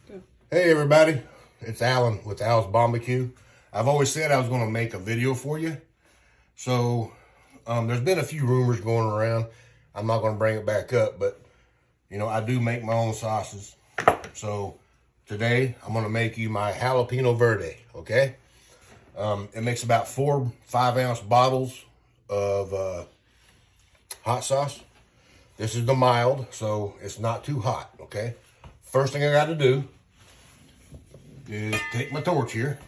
Good. Hey everybody, it's Alan with Al's Barbecue. I've always said I was going to make a video for you. So there's been a few rumors going around. I'm not going to bring it back up, but you know, I do make my own sauces. So today I'm going to make you my Jalapeño Verde, okay? It makes about 4 5-ounce bottles of hot sauce. This is the mild, so it's not too hot, okay? First thing I got to do is take my torch here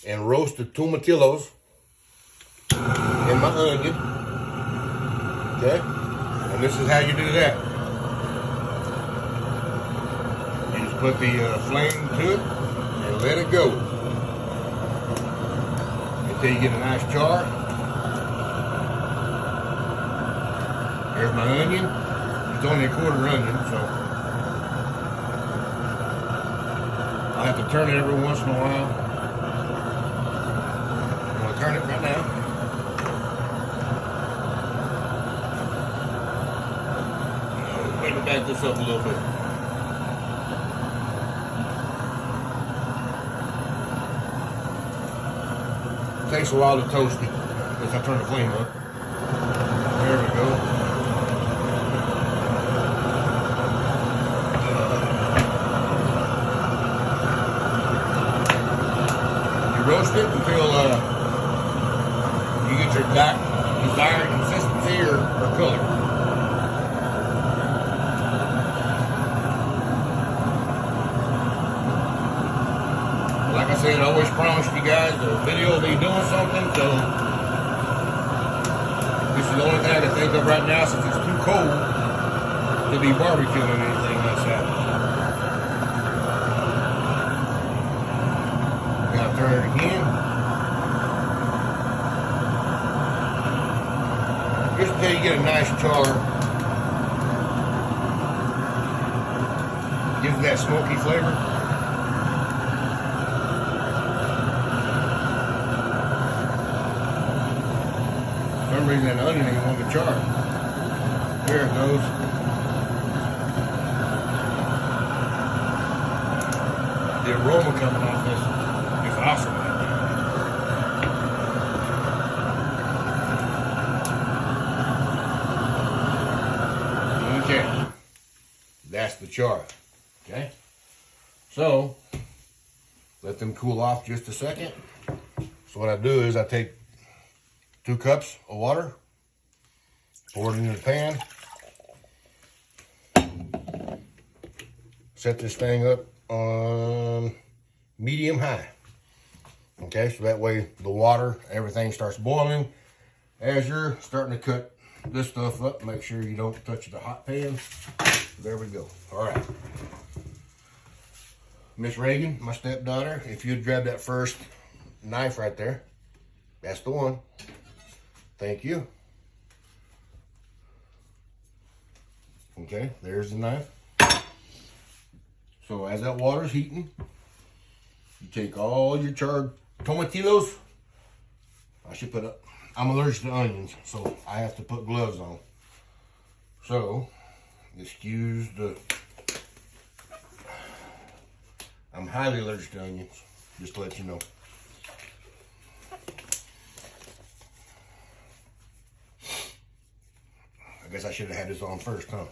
and roast the tomatillos and my onion, okay? And this is how you do that. You just put the flame to it and let it go until you get a nice char. There's my onion. It's only a 1/4 onion, so I have to turn it every once in a while. I'm going to turn it right now. Let me back this up a little bit. It takes a while to toast it as I turn the flame up. There we go. Roast it until you get your desired consistency or color. Like I said, I always promised you guys the video will be doing something, so this is the only thing I can think of right now since it's too cold to be barbecuing anything like that. Turn it again. Just until you get a nice char. Gives it that smoky flavor. For some reason that onion ain't want to char. There it goes. The aroma coming off this. Awesome. Okay, that's the char. Okay, so let them cool off just a second. So what I do is I take 2 cups of water, pour it into the pan, set this thing up on medium high. Okay, so that way the water, everything starts boiling. As you're starting to cut this stuff up, make sure you don't touch the hot pan. There we go. All right. Miss Reagan, my stepdaughter, if you'd grab that first knife right there, that's the one. Thank you. Okay, there's the knife. So as that water's heating, you take all your charred tomatillos. I should put up, I'm allergic to onions, so I have to put gloves on. So, excuse the, I'm highly allergic to onions, just to let you know. I guess I should have had this on first, huh?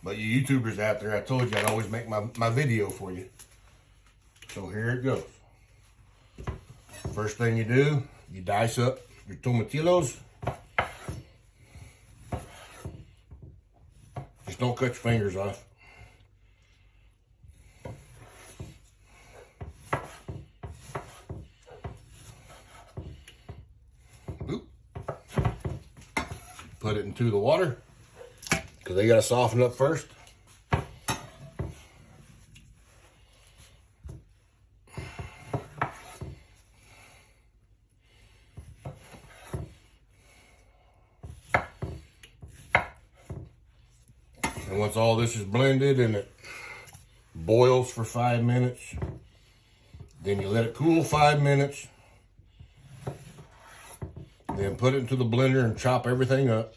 But you YouTubers out there, I told you I'd always make my video for you. So here it goes. First thing you do, you dice up your tomatillos. Just don't cut your fingers off. Oop. Put it into the water, because they got to soften up first. And once all this is blended and it boils for 5 minutes, then you let it cool 5 minutes. Then put it into the blender and chop everything up.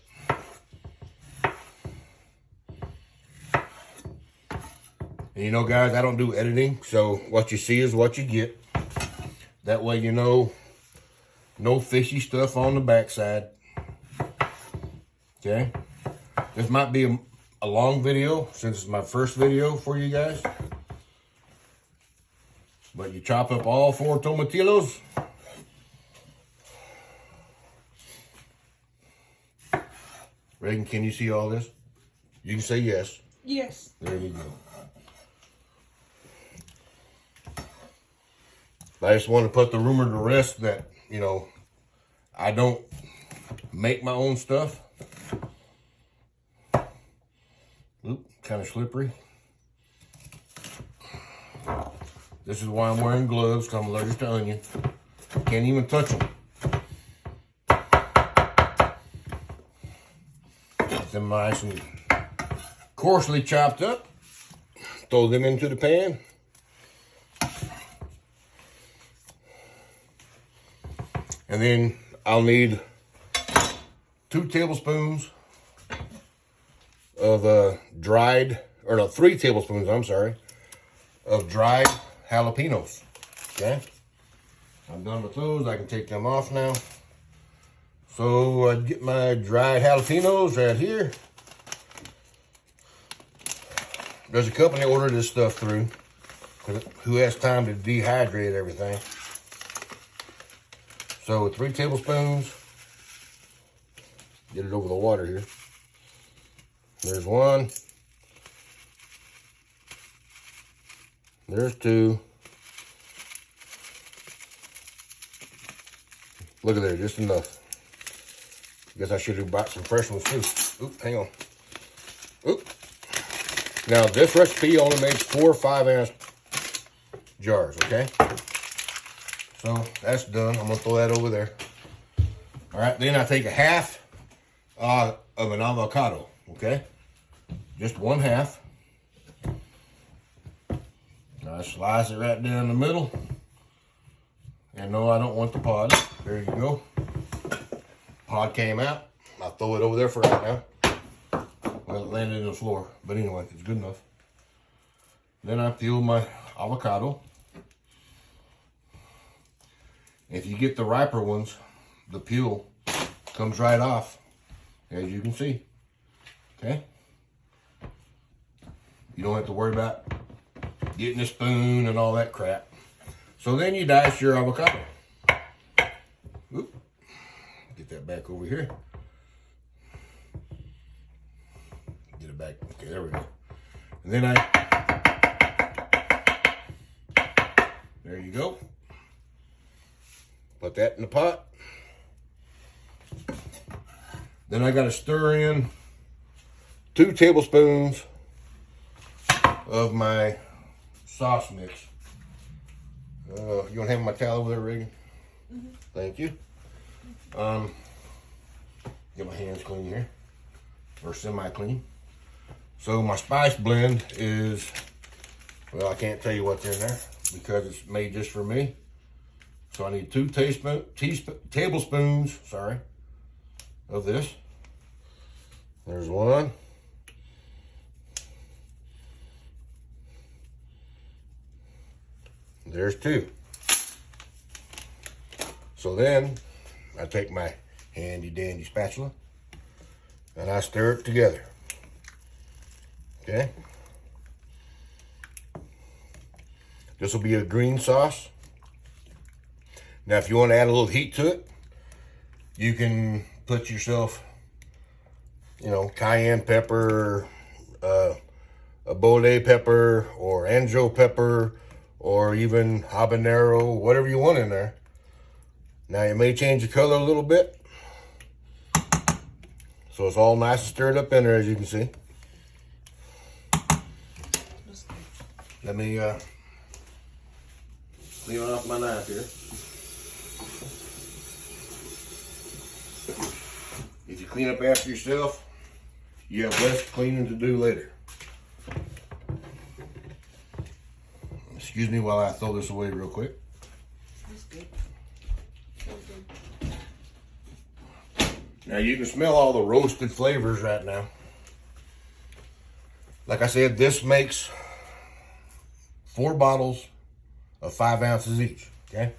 And you know, guys, I don't do editing, so what you see is what you get. That way you know, no fishy stuff on the backside. Okay? This might be a long video since it's my first video for you guys. But you chop up all 4 tomatillos. Reagan, can you see all this? You can say yes. Yes. There you go. I just want to put the rumor to rest that, you know, I don't make my own stuff. Oop, kind of slippery. This is why I'm wearing gloves, because I'm allergic to onion. Can't even touch them. Get them nice and coarsely chopped up. Throw them into the pan. And then I'll need 2 tablespoons of dried, or no, 3 tablespoons, I'm sorry, of dried jalapenos. Okay? I'm done with those. I can take them off now. So I'd get my dried jalapenos right here. There's a company I ordered this stuff through who has time to dehydrate everything. So 3 tablespoons. Get it over the water here. There's 1. There's 2. Look at there, just enough. Guess I should have bought some fresh ones too. Oop, hang on. Oop. Now this recipe only makes 4 5-ounce jars, okay? So that's done. I'm gonna throw that over there. All right, then I take a half of an avocado, okay? Just 1/2. I slice it right down the middle. And no, I don't want the pod. There you go. Pod came out. I'll throw it over there for right now. Well, it landed on the floor, but anyway, it's good enough. Then I peel my avocado. If you get the riper ones, the peel comes right off, as you can see. Okay? You don't have to worry about getting a spoon and all that crap. So then you dice your avocado. Oop. Get that back over here. Get it back. Okay, there we go. And then there you go. Put that in the pot. Then I got to stir in 2 tablespoons of my sauce mix. You want to have my towel over there, Reagan? Mm-hmm. Thank you. Get my hands clean here, or semi-clean. So my spice blend is, well, I can't tell you what's in there because it's made just for me. So I need 2 tablespoons, sorry, of this. There's 1. There's 2. So then I take my handy dandy spatula and I stir it together. Okay. This will be a green sauce. Now, if you want to add a little heat to it, you can put yourself, you know, cayenne pepper, a bole pepper, or anjo pepper, or even habanero, whatever you want in there. Now, you may change the color a little bit. So it's all nice and stirred up in there, as you can see. Let me clean off my knife here. If you clean up after yourself, you have less cleaning to do later. Excuse me while I throw this away real quick. That's good. Now you can smell all the roasted flavors right now. Like I said, this makes 4 bottles of 5 ounces each, okay?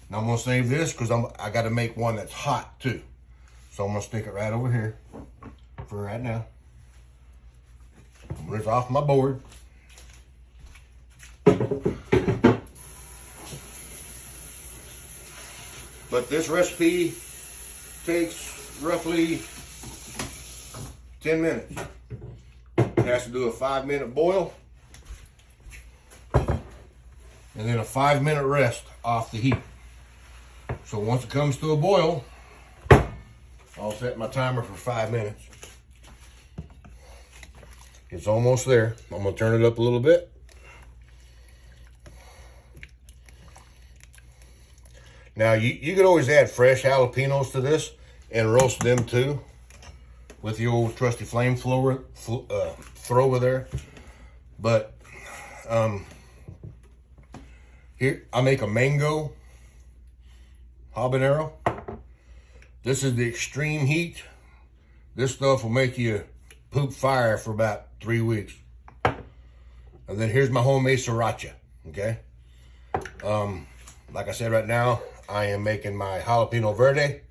Now I'm gonna save this because I gotta make one that's hot too. So I'm gonna stick it right over here for right now. I'm gonna off my board. But this recipe takes roughly 10 minutes. It has to do a 5-minute boil and then a 5-minute rest off the heat. So once it comes to a boil, I'll set my timer for 5 minutes. It's almost there. I'm gonna turn it up a little bit. Now you could always add fresh jalapenos to this and roast them too with the old trusty flame thrower there. But here I make a mango habanero. This is the extreme heat. This stuff will make you poop fire for about 3 weeks. And then here's my homemade sriracha, okay? Like I said, right now, I am making my Jalapeño Verde.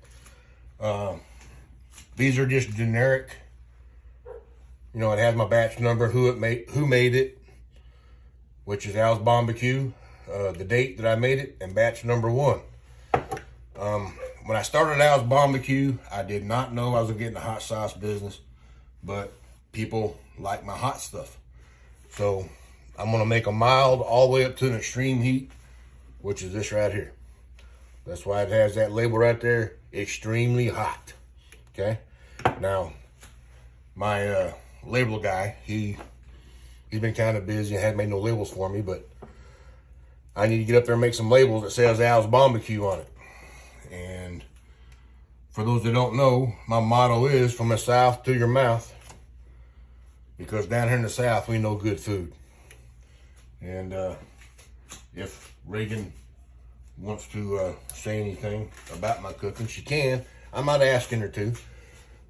These are just generic. You know, it has my batch number, who made it, which is Al's Barbecue, the date that I made it, and batch number 1. When I started Al's Barbecue, I did not know I was getting the hot sauce business, but people like my hot stuff. So I'm gonna make a mild all the way up to an extreme heat, which is this right here. That's why it has that label right there, extremely hot, okay? Now, my label guy, he's been kind of busy and hadn't made no labels for me, but I need to get up there and make some labels that says Al's Barbecue on it. And for those that don't know, my motto is from the South to your mouth, because down here in the South, we know good food. And if Reagan wants to say anything about my cooking, she can. I might ask her to.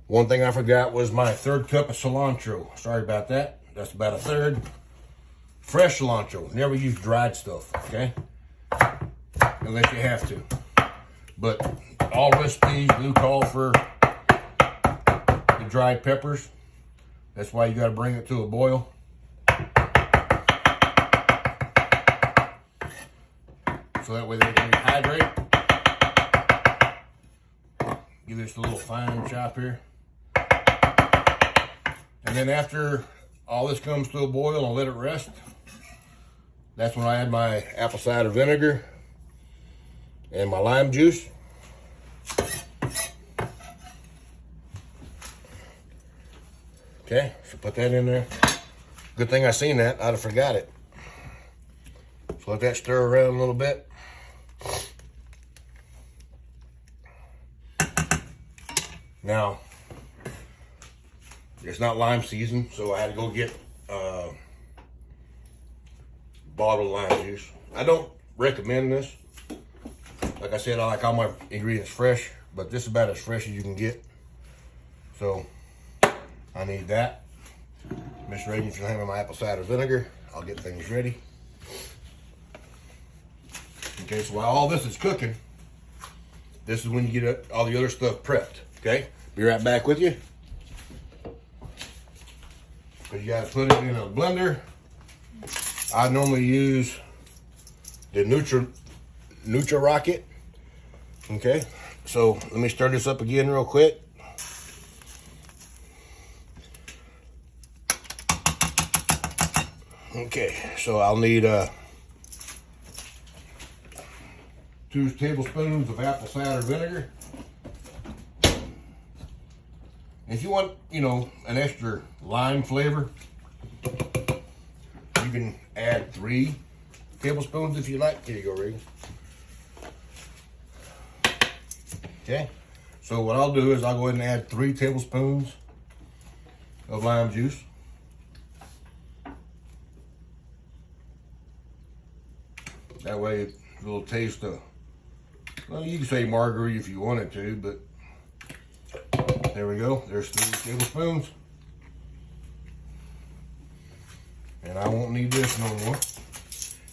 One thing I forgot was my 3rd cup of cilantro. Sorry about that. That's about a 1/3. Fresh cilantro. Never use dried stuff, okay? Unless you have to. But all recipes do call for the dried peppers. That's why you got to bring it to a boil. So that way they can rehydrate. Give this a little fine chop here. And then after all this comes to a boil and let it rest, that's when I add my apple cider vinegar and my lime juice. Okay, so put that in there. Good thing I seen that, I'd have forgot it. So let that stir around a little bit. Now, it's not lime season, so I had to go get bottled lime juice. I don't recommend this. Like I said, I like all my ingredients fresh, but this is about as fresh as you can get. So I need that. Miss Reagan's gonna have my apple cider vinegar. I'll get things ready. Okay, so while all this is cooking, this is when you get all the other stuff prepped. Okay, be right back with you. Because you gotta put it in a blender. I normally use the Nutra Rocket. Okay, so let me stir this up again real quick. Okay, so I'll need 2 tablespoons of apple cider vinegar. If you want, you know, an extra lime flavor, you can add 3 tablespoons if you like. Here you go, Regan. Okay, so what I'll do is I'll go ahead and add 3 tablespoons of lime juice. That way, a little taste of, well, you can say margarita if you wanted to, but there we go. There's 3 tablespoons. And I won't need this no more.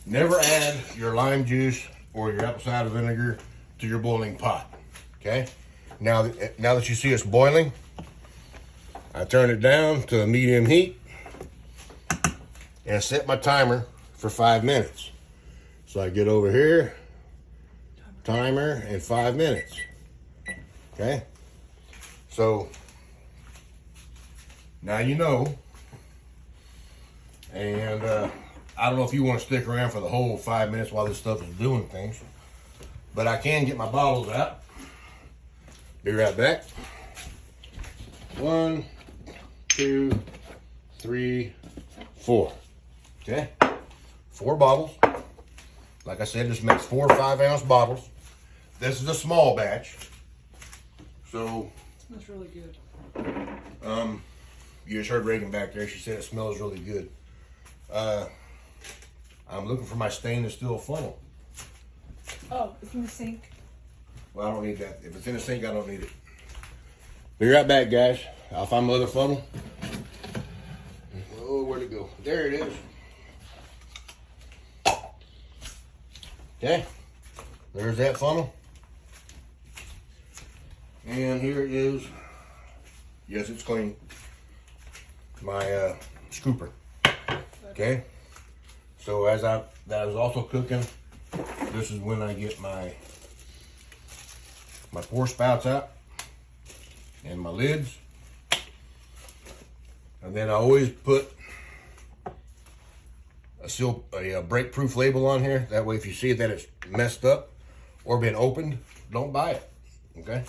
never add your lime juice or your apple cider vinegar to your boiling pot. Okay? Now that you see it's boiling, I turn it down to a medium heat and set my timer for 5 minutes. So I get over here, timer, and 5 minutes. Okay? So now you know. And I don't know if you want to stick around for the whole 5 minutes while this stuff is doing things, but I can get my bottles out. Be right back. 1, 2, 3, 4. Okay, 4 bottles. Like I said, this makes 4 5-ounce bottles. This is a small batch. So that's really good. You just heard Reagan back there. She said it smells really good. I'm looking for my stainless steel funnel. Oh, it's in the sink. Well, I don't need that. If it's in the sink, I don't need it. Be right back, guys. I'll find my other funnel. Oh, where'd it go? There it is. Okay. There's that funnel. And here it is. Yes, it's clean. My scooper. Okay. So as that was also cooking, this is when I get my pour spouts out and my lids. And then I always put a break-proof label on here. That way if you see that it's messed up or been opened, don't buy it. Okay?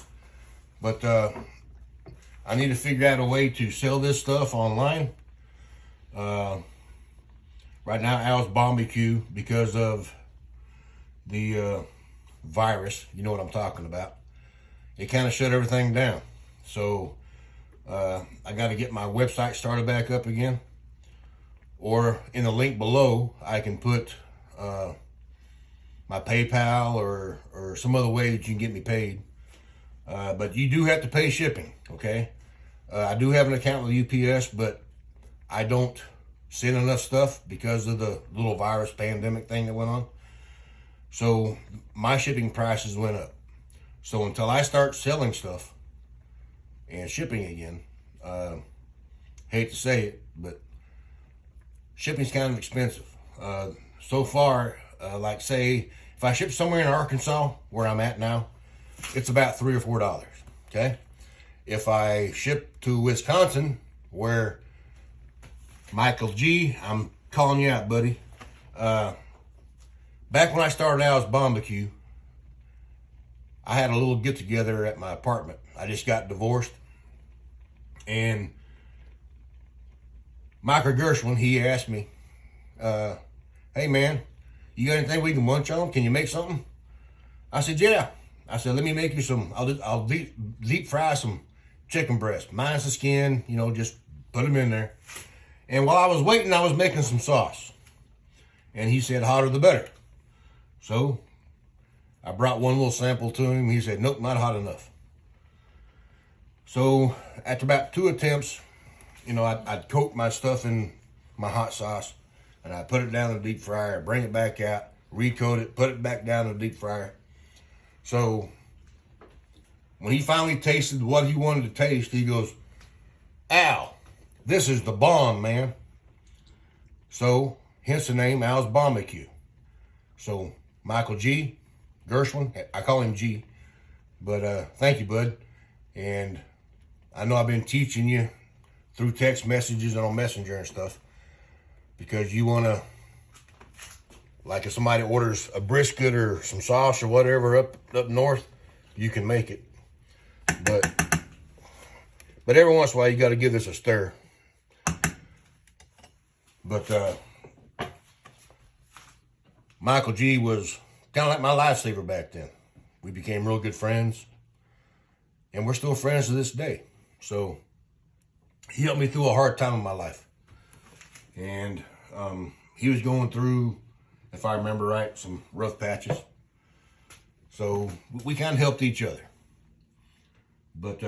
But I need to figure out a way to sell this stuff online. Right now, Al's Barbecue, because of the virus, you know what I'm talking about, it kind of shut everything down. So I got to get my website started back up again. Or in the link below, I can put my PayPal or some other way that you can get me paid. But you do have to pay shipping, okay? I do have an account with UPS, but I don't send enough stuff because of the little virus pandemic thing that went on. So my shipping prices went up. So until I start selling stuff and shipping again, hate to say it, but shipping's kind of expensive. So far, like say, if I ship somewhere in Arkansas, where I'm at now, it's about $3 or $4, okay? If I ship to Wisconsin, where Michael G, I'm calling you out, buddy. Back when I started Al's Barbecue, I had a little get-together at my apartment. I just got divorced. And Michael Gershwin, he asked me, hey, man, you got anything we can munch on? Can you make something? I said, yeah. I said, let me make you some, I'll deep fry some chicken breast. Minus the skin, you know, just put them in there. And while I was waiting, I was making some sauce. And he said, hotter the better. So I brought one little sample to him. He said, nope, not hot enough. So after about 2 attempts, you know, I'd coat my stuff in my hot sauce and I'd put it down in the deep fryer, bring it back out, recoat it, put it back down in the deep fryer. So when he finally tasted what he wanted to taste, he goes, Al, this is the bomb, man. So, hence the name Al's Barbecue. So, Michael G. Gershwin, I call him G. But thank you, bud. And I know I've been teaching you through text messages and on Messenger and stuff. Because you want to, like if somebody orders a brisket or some sauce or whatever up north, you can make it. But every once in a while, you got to give this a stir. But Michael G was kind of like my lifesaver back then. We became real good friends. And we're still friends to this day. So he helped me through a hard time in my life. And he was going through, if I remember right, some rough patches. So we kind of helped each other. But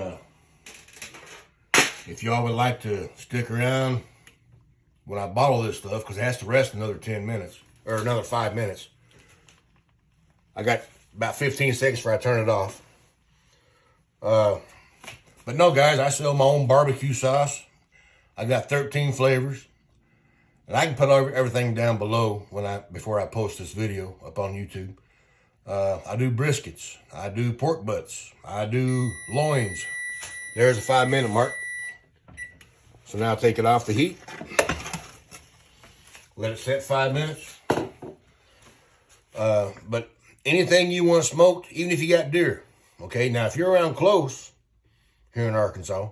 if y'all would like to stick around when I bottle this stuff, because it has to rest another 10 minutes, or another 5 minutes. I got about 15 seconds before I turn it off. But no, guys, I sell my own barbecue sauce. I got 13 flavors. And I can put everything down below before I post this video up on YouTube. I do briskets. I do pork butts. I do loins. There's a 5-minute mark. So now take it off the heat. Let it set 5 minutes. But anything you want smoked, even if you got deer. Okay, now if you're around close here in Arkansas,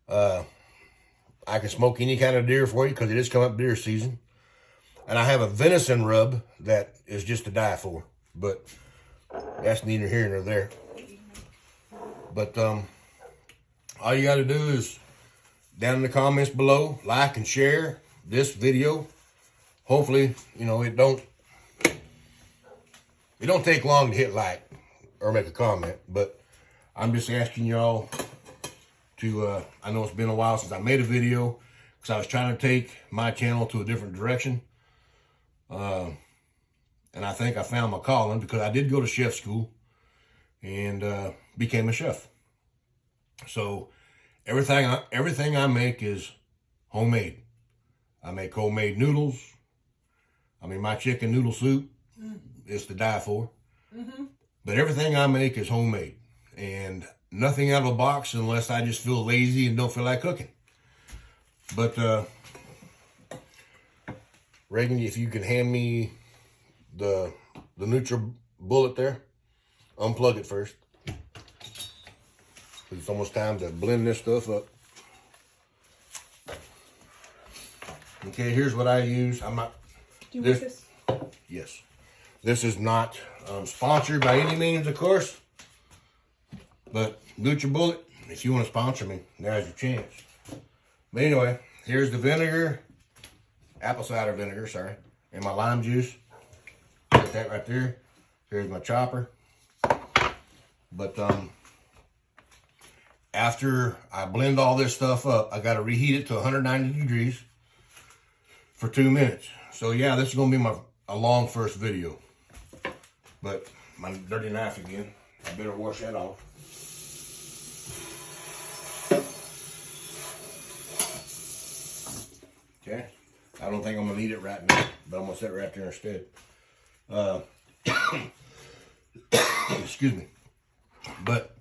I can smoke any kind of deer for you because it is coming up deer season. And I have a venison rub that is just to die for. But that's neither here nor there. But all you got to do is down in the comments below, like and share this video. Hopefully, you know, it don't take long to hit like or make a comment. But I'm just asking y'all to, I know it's been a while since I made a video because I was trying to take my channel to a different direction. And I think I found my calling because I did go to chef school and became a chef. So everything I make is homemade. I make homemade noodles. I mean, my chicken noodle soup is to die for. But everything I make is homemade. And nothing out of a box unless I just feel lazy and don't feel like cooking. But Reagan, if you can hand me the NutriBullet there, unplug it first. It's almost time to blend this stuff up. Okay, here's what I use. I'm not. Do you want this? Yes. This is not sponsored by any means, of course. But NutriBullet, if you want to sponsor me, now's your chance. But anyway, here's the vinegar, apple cider vinegar, sorry, and my lime juice. Put that right there. Here's my chopper. But after I blend all this stuff up, I got to reheat it to 190 degrees for 2 minutes. So yeah, this is going to be a long first video. But my dirty knife again. I better wash that off. Okay. I don't think I'm going to need it right now, but I'm going to set it right there instead. Excuse me. But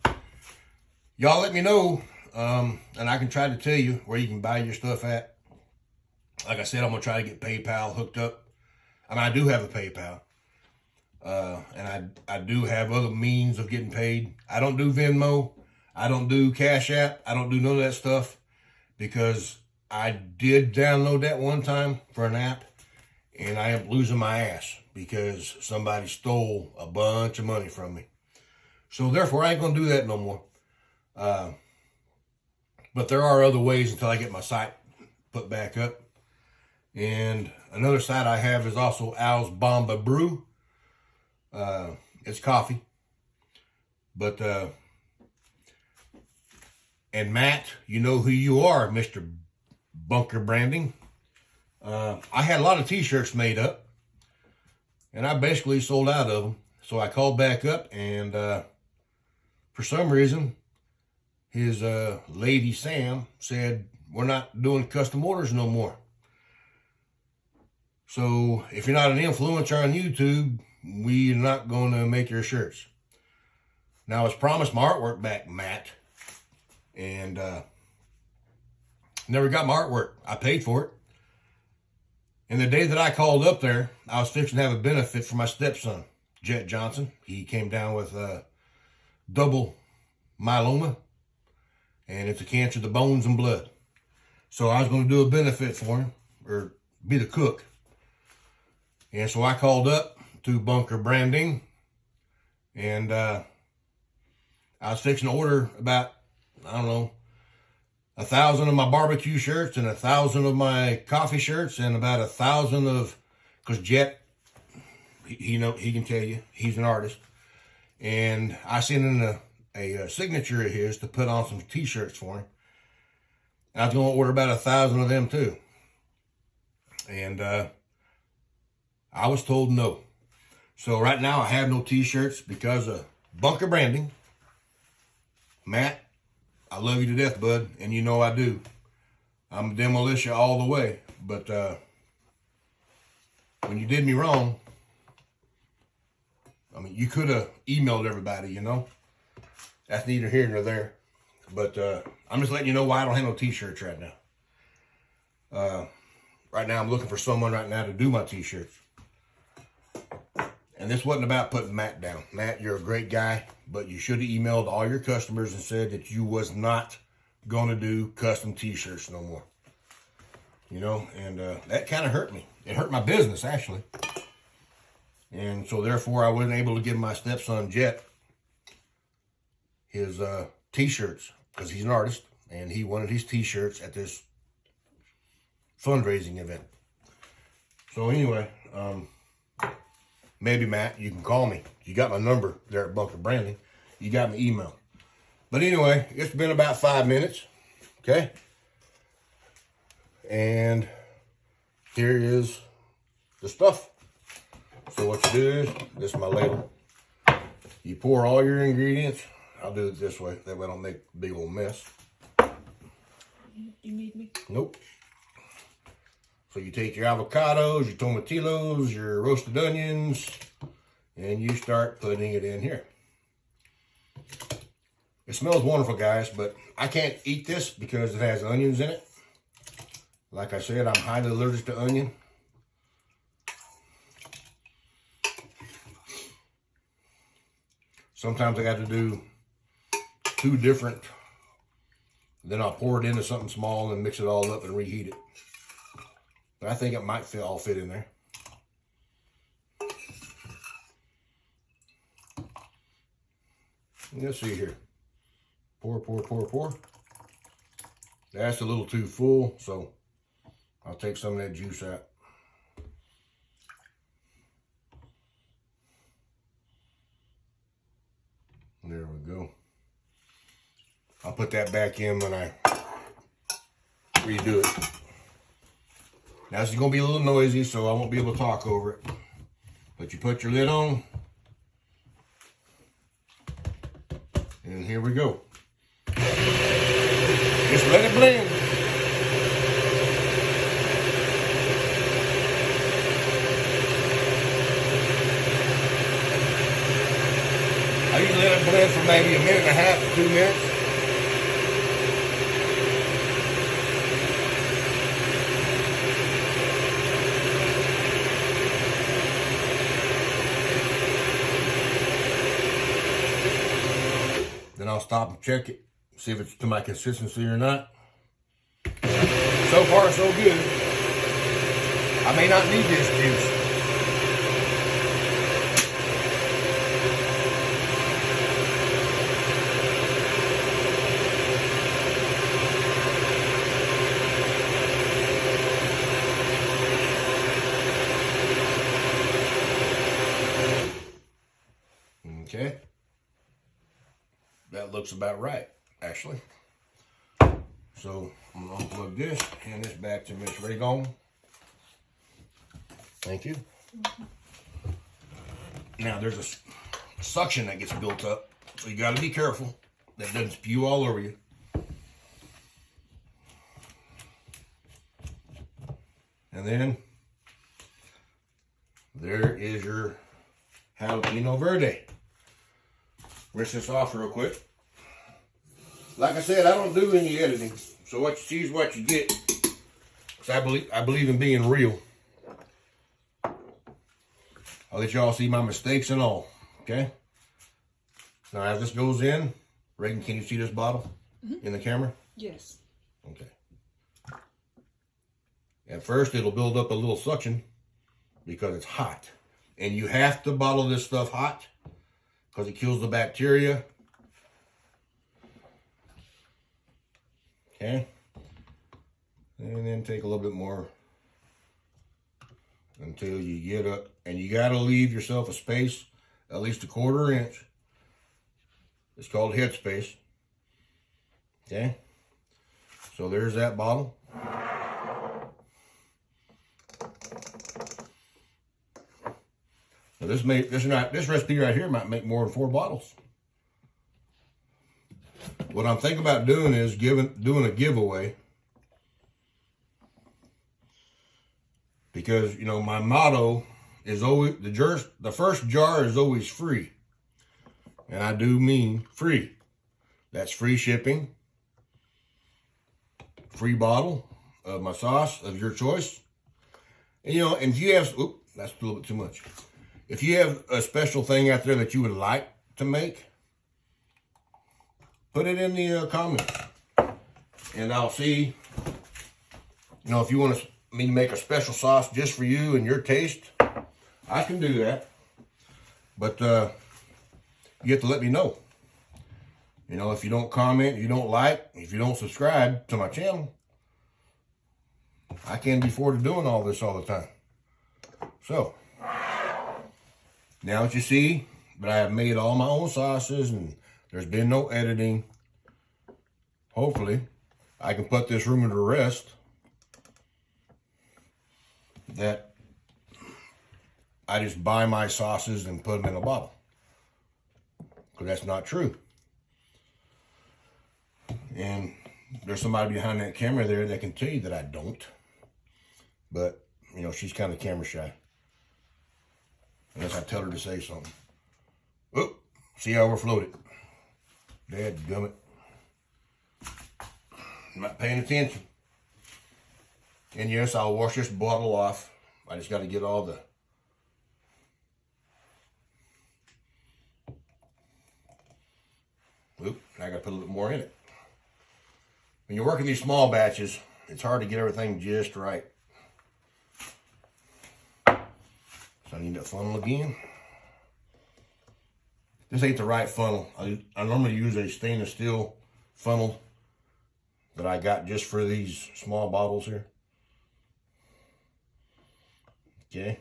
y'all let me know, and I can try to tell you where you can buy your stuff at. Like I said, I'm going to try to get PayPal hooked up. I mean, I do have a PayPal. And I do have other means of getting paid. I don't do Venmo. I don't do Cash App. I don't do none of that stuff because I did download that one time for an app and I am losing my ass because somebody stole a bunch of money from me. So therefore, I ain't going to do that no more. But there are other ways until I get my site put back up. And another site I have is also Al's Bomba Brew. It's coffee. But, and Matt, you know who you are, Mr. Bunker Branding. I had a lot of t-shirts made up. And I basically sold out of them. So I called back up and, for some reason, his lady Sam said, we're not doing custom orders no more. So if you're not an influencer on YouTube, we're not going to make your shirts. Now, I was promised my artwork back, Matt. And never got my artwork. I paid for it. And the day that I called up there, I was fixing to have a benefit for my stepson, Jet Johnson. He came down with double myeloma. And it's a cancer of the bones and blood. So I was going to do a benefit for him, or be the cook. And so I called up to Bunker Branding, and I was fixing to order about, I don't know, 1,000 of my barbecue shirts and 1,000 of my coffee shirts and about 1,000 of, because Jet, he can tell you, he's an artist. And I sent in a signature of his to put on some t-shirts for him. And I was going to order about 1,000 of them too. And I was told no. So right now I have no t-shirts because of bunker branding. Matt, I love you to death, bud, and you know I do. I'm demolition all the way, but when you did me wrong, I mean, you could have emailed everybody, you know. That's neither here nor there. But I'm just letting you know why I don't have no t-shirts right now. Right now I'm looking for someone right now to do my t-shirts. And this wasn't about putting Matt down. Matt, you're a great guy, but you should have emailed all your customers and said that you was not going to do custom t-shirts no more. You know, and that kind of hurt me. It hurt my business, actually. And so, therefore, I wasn't able to give my stepson, Jet, his t-shirts, because he's an artist, and he wanted his t-shirts at this fundraising event. So, anyway, maybe, Matt, you can call me. You got my number there at Bunker Branding. You got my email. But anyway, it's been about 5 minutes, okay? And here is the stuff. So what you do is, this is my ladle. You pour all your ingredients. I'll do it this way, that way I don't make a big old mess. You need me? Nope. So you take your avocados, your tomatillos, your roasted onions, and you start putting it in here. It smells wonderful, guys, but I can't eat this because it has onions in it. Like I said, I'm highly allergic to onion. Sometimes I got to do 2 different. Then I'll pour it into something small and mix it all up and reheat it. But I think it might all fit in there. Let's see here. Pour, pour, pour, pour. That's a little too full, so I'll take some of that juice out. There we go. I'll put that back in when I redo it. Now this is going to be a little noisy, so I won't be able to talk over it. But you put your lid on. And here we go. Just let it blend. I usually let it blend for maybe 1.5 to 2 minutes. Then I'll stop and check it, see if it's to my consistency or not. So far, so good. I may not need this juice. Okay. That looks about right, actually. So I'm gonna unplug this, hand this back to Miss Regan. Thank you. Now there's a suction that gets built up, so you gotta be careful that doesn't spew all over you. And then there is your Jalapeño Verde. Rinse this off real quick. Like I said, I don't do any editing, so what you see is what you get. Because I believe in being real. I'll let y'all see my mistakes and all, okay? Now as this goes in, Reagan, can you see this bottle in the camera? Yes. Okay. At first, it'll build up a little suction because it's hot. And you have to bottle this stuff hot because it kills the bacteria. Okay. And then take a little bit more until you get up. And you got to leave yourself a space, at least 1/4 inch. It's called head space. Okay. So there's that bottle. So this recipe right here might make more than 4 bottles. What I'm thinking about doing is doing a giveaway. Because, you know, my motto is always, the first jar is always free. And I do mean free. That's free shipping, free bottle of my sauce of your choice. And, you know, and if you have, that's a little bit too much. If you have a special thing out there that you would like to make, put it in the comments. And I'll see, you know, if you want me to make a special sauce just for you and your taste, I can do that. But you have to let me know. You know, if you don't comment, you don't like, if you don't subscribe to my channel, I can't be forward to doing all this all the time. So, now that you see that I have made all my own sauces and there's been no editing, hopefully I can put this rumor to rest that I just buy my sauces and put them in a bottle. Because that's not true. And there's somebody behind that camera there that can tell you that I don't. But, you know, she's kind of camera shy. Unless I tell her to say something. Oop, see, I overflowed it. Dadgummit. I'm not paying attention. And yes, I'll wash this bottle off. I just got to get all the... Oop, I got to put a little more in it. When you're working these small batches, it's hard to get everything just right. So I need that funnel again. This ain't the right funnel. I normally use a stainless steel funnel that I got just for these small bottles here. Okay.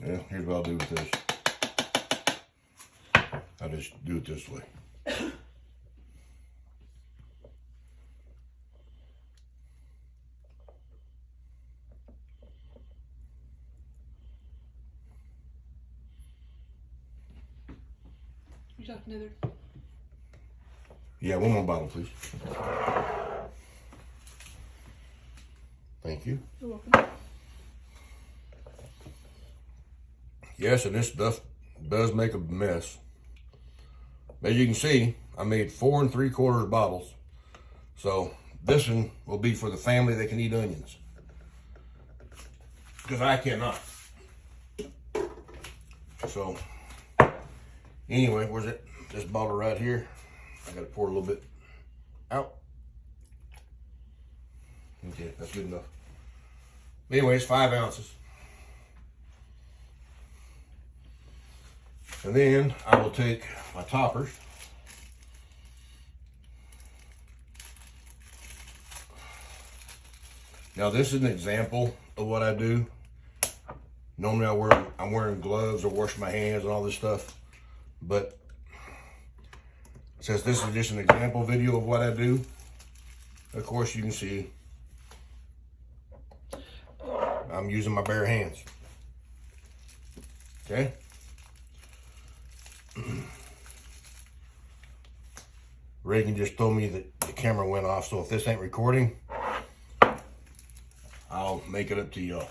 Yeah, here's what I'll do with this. I'll just do it this way. You got another? Yeah, one more bottle, please. Thank you. You're welcome. Yes, and this stuff does make a mess. As you can see, I made 4 3/4 bottles. So this one will be for the family that can eat onions. Because I cannot. So, anyway, where's it? This bottle right here. I gotta pour a little bit out. Okay, that's good enough. Anyways, 5 ounces. And then I will take my toppers. Now this is an example of what I do. Normally I'm wearing gloves or wash my hands and all this stuff. But since this is just an example video of what I do, of course you can see I'm using my bare hands. Okay? Reagan just told me that the camera went off, so if this ain't recording, I'll make it up to y'all.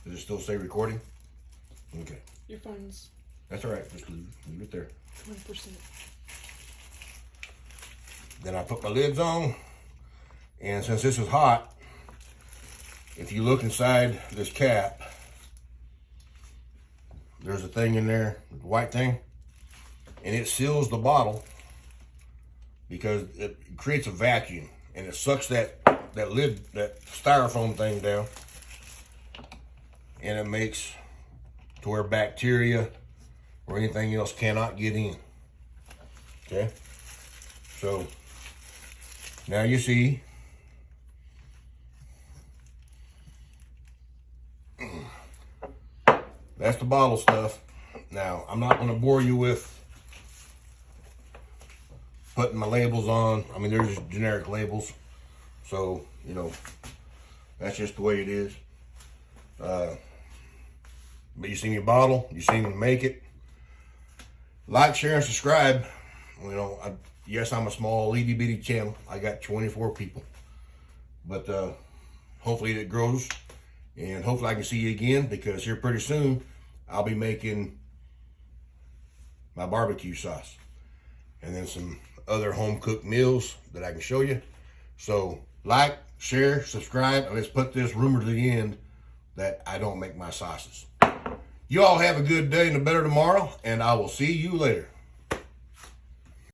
Does it still say recording? Okay. Your phone's... That's all right. Just leave it there. 1%. Then I put my lids on, and since this is hot, if you look inside this cap, there's a thing in there, the white thing, and it seals the bottle because it creates a vacuum and it sucks that lid, that styrofoam thing down, and it makes to where bacteria or anything else cannot get in. Okay, so now you see that's the bottle stuff. Now, I'm not going to bore you with putting my labels on. I mean, they're just generic labels. So, you know, that's just the way it is. But you see me bottle, you see me make it. Like, share, and subscribe. You know, yes, I'm a small itty bitty channel. I got 24 people. But hopefully it grows. And hopefully I can see you again, because here pretty soon I'll be making my barbecue sauce. And then some other home cooked meals that I can show you. So like, share, subscribe, and let's put this rumor to the end that I don't make my sauces. You all have a good day and a better tomorrow, and I will see you later.